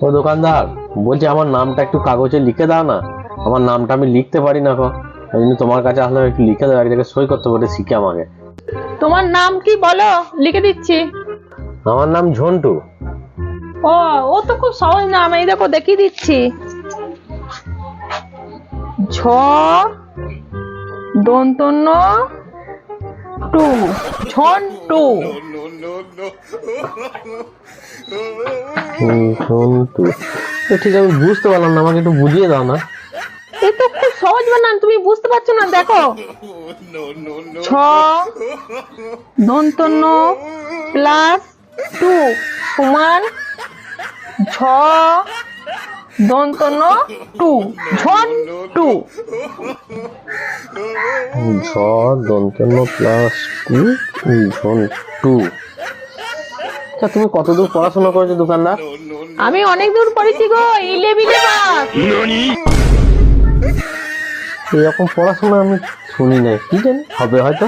ও দোকানদার, বলছি আমার নামটা একটু কাগজে লিখে দাও না। আমার নামটা আমি লিখতে পারি না গো, এই জন্য তোমার কাছে আসলে একটু লিখে দাও, এক জায়গায় সই করতে পারে শিখে আমাকে। তোমার নাম কি বলো, লিখে দিচ্ছি। আমার নাম ঝন্টু। ও ও তো খুব সহজ নাম, এই দেখো দেখিয়ে দিচ্ছি। ঝ দন্তন্য টু, ঝন্টু। ঝন্টু, তো ঠিক আমি বুঝতে পারলাম না, আমাকে একটু বুঝিয়ে দাও না। এই তো খুব সহজ বানান, তুমি বুঝতে পারছো না? দেখো, ছ দন্তন্য প্লাস টু সমান ঝ দন্তন্য টু, ঝন্টু। ঝ দন্তন্য প্লাস টু, ঝন্টু। আচ্ছা, তুমি কতদূর পড়াশোনা করেছো দোকানদার? আমি অনেক দূর পড়েছি গো, 11 পাস। এরকম পড়াশোনা আমি শুনি নাই, কি জানি হবে হয়তো।